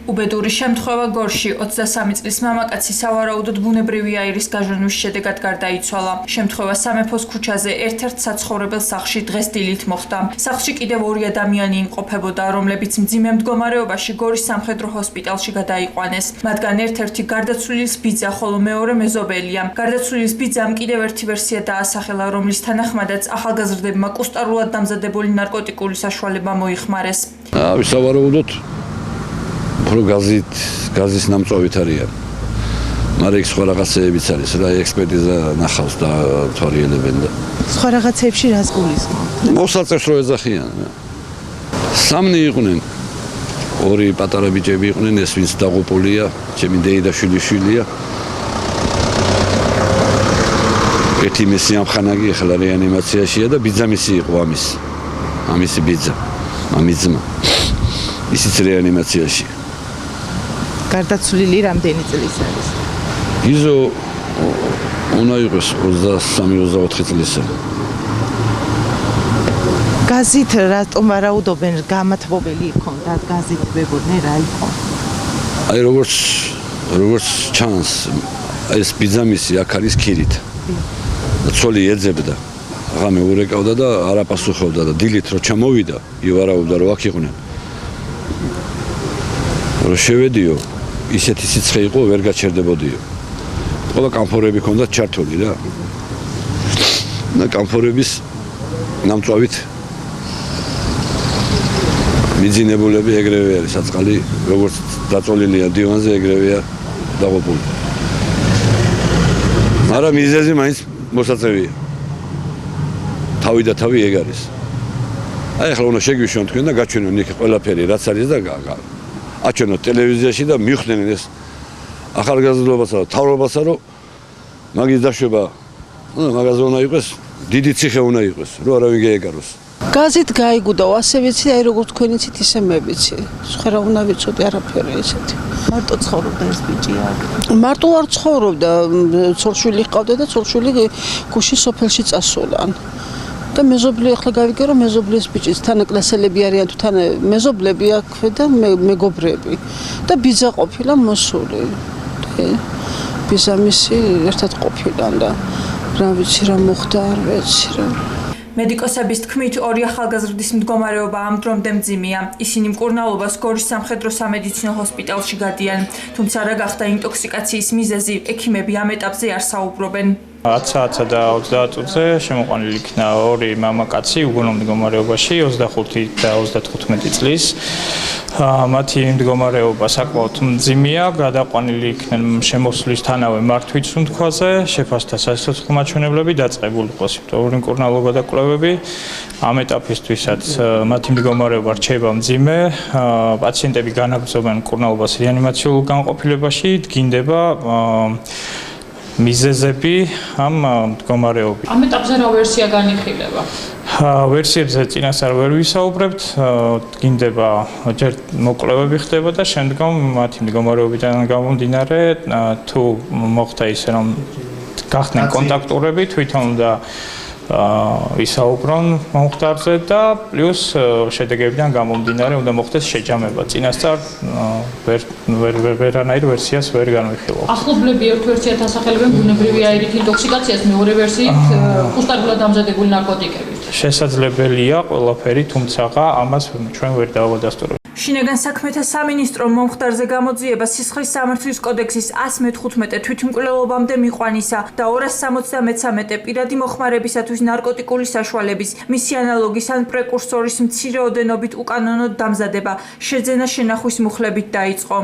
უბედური შემთხვევა გორში 23 წლის მამაკაცი სავარაუდოდ ბუნებრივი აირის გაჟონვის შედეგად გარდაიცვალა. შემთხვევა სამეფოს ქუჩაზე ერთ-ერთ საცხოვრებელ სახლში დღეს დილით მოხდა. სახლში კიდევ 2 ადამიანი იმყოფებოდა, რომლებიც მძიმე მდგომარეობაში გორის სამხედრო ჰოსპიტალში გადაიყვანეს. მათგან ერთ-ერთი გარდაცვლილის ბიძა, ხოლო მეორე მეზობელია. გარდაცვლილის ბიძამ კიდევ ერთი ვერსია დაასახელა, რომლის თანახმადაც ახალგაზრდებმა კუსტარულად დამზადებული ნარკოტიკული საშუალება მოიხმარეს. სავარაუდოდ გაზის ნამწვავით არიან. მაგრამ იქ სხვა რაღაცეებიც არის, რა ექსპერტიზა ნახავს და თვალიერებენ და სხვა რაღაცეებში რას გულისხმობთ? მოსაწევს რო ეძახიან. 3 იყვნენ. 2 პატარა ბიჭები იყვნენ, ეს ვინც დაღუპულია, ჩემი დეიდაშვილია. ერთი მისი ამხანაგი ახლა რეანიმაციაშია და ბიძამისი იყო ამისი ბიძა, ამიძმა. ისიც რეანიმაციაში. გარდაცვლილი რამდენი წლის არის? იზო უნდა იყოს 23-24 წლისა. გაზით რატომ არაუდობენ, გამათბობელი იქონდათ, გაზით ვებოდნენ რა იყო? აი როგორც ჩანს, ეს ბიძამისი აქ არის ქირით. ცოლი ეძებდა, ღამე ურეკავდა და არაპასუხობდა და დილით რო ჩამოვიდა, ივარაუდა რომ აქ იყვნენ. რო შევედიო, ისეთი სიცხე იყო, ვერ გაჩერდებოდიო. ყველა კამფორები ჰქონდათ ჩართული რა. და კამფორების ნამწვავით მიძინებულები ეგრევე არის, საწყალი როგორც დაწოლილია დივანზე, ეგრევეა დაღუპული. მაგრამ მიზეზი მაინც მოსაწევია. თავი და თავი ეგ არის. აი ახლა უნდა შეგვიშვან თქვენ და გაჩვენონ იქ ყველაფერი რაც არის და აჩვენოთ ტელევიზიაში და მივხვდნენ ეს ახალგაზრდობასა და თავრობასა, რომ მაგის დაშვება, მაგაზე უნდა იყოს, დიდი ციხე უნდა იყოს, რომ არავინ გაეგაროს. გაზით გაიგუდა, ასე ვიცი, აი როგორც თქვენ იცით, ისე მე ვიცი. სხვა რა უნდა ვიცოდი, არაფერი ესეთი. მარტო ცხოვრობდა ეს ბიჭი აქ? მარტო არ ცხოვრობდა, ცოლშვილი ჰყავდა და ცოლშვილი გუშინ სოფელში წასულან. და მეზობლი ახლა გავიგე, რომ მეზობლის ბიჭის თანაკლასელები არიან თუ თან მეზობლები აქვე და მეგობრები. და ბიძა ყოფილა მოსული. ბიძამისი ერთად ყოფილან და რა ვიცი რა მოხდა, არ ვიცი რა. მედიკოსების თქმით, 2 ახალგაზრდის მდგომარეობა ამ დრომდე მძიმეა. ისინი მკურნალობას გორის სამხედრო სამედიცინო ჰოსპიტალში გადიან. თუმცა რა გახდა ინტოქსიკაციის მიზეზი, ექიმები ამ ეტაპზე არ საუბრობენ. 10 და 20 წუთზე შემოყვანილი იქნა 2 მამაკაცი უგონო მდგომარეობაში 25 და 35 წლის. მათი მდგომარეობა საკმაოდ მძიმეა, გადაყვანილი იქნენ შემოსვლისთანავე მართვით სუნთქვაზე, შეფასდა სასიცოცხლო მაჩვენებლები, დაწყებული იყო სიმპტომური მკურნალობა და კვლევები. ამ ეტაპისთვისაც მათი მდგომარეობა რჩება მძიმე, პაციენტები განაგრძობენ მკურნალობას რეანიმაციულ განყოფილებაში, დგინდება მიზეზები ამ მდგომარეობის. ამ ეტაპზე რა ვერსია განიხილება? ვერსიებზე წინასწარ ვერ ვისაუბრებთ, დგინდება ჯერ მოკვლევები ხდება და შემდგომ მათი მდგომარეობიდან გამომდინარე თუ მოხდა ისე რომ გახდნენ კონტაქტურები, თვითონ და ისაუბრონ მომხდარზე და პლუს შედეგებიდან გამომდინარე უნდა მოხდეს შეჯამება. წინასწარ ვერანაირ ვერსიას ვერ განვიხილავთ. ახლობლები ერთ ვერსიად ასახელებენ ბუნებრივი აირით ინტოქსიკაციას, მეორე ვერსიით კუსტარულად დამზადებული ნარკოტიკებით. შესაძლებელია ყველაფერი, თუმცა ამას ჩვენ ვერ დავადასტურებთ. შინაგან საქმეთა სამინისტრომ მომხდარზე გამოძიება სისხლის სამართლის კოდექსის 115 თვითმკვლელობამდე მიყვანისა და 273 პირადი მოხმარებისათვის ნარკოტიკული საშუალების, მისი ანალოგის ან პრეკურსორის მცირე ოდენობით უკანონოდ დამზადება შეძენა შენახვის მუხლებით დაიწყო.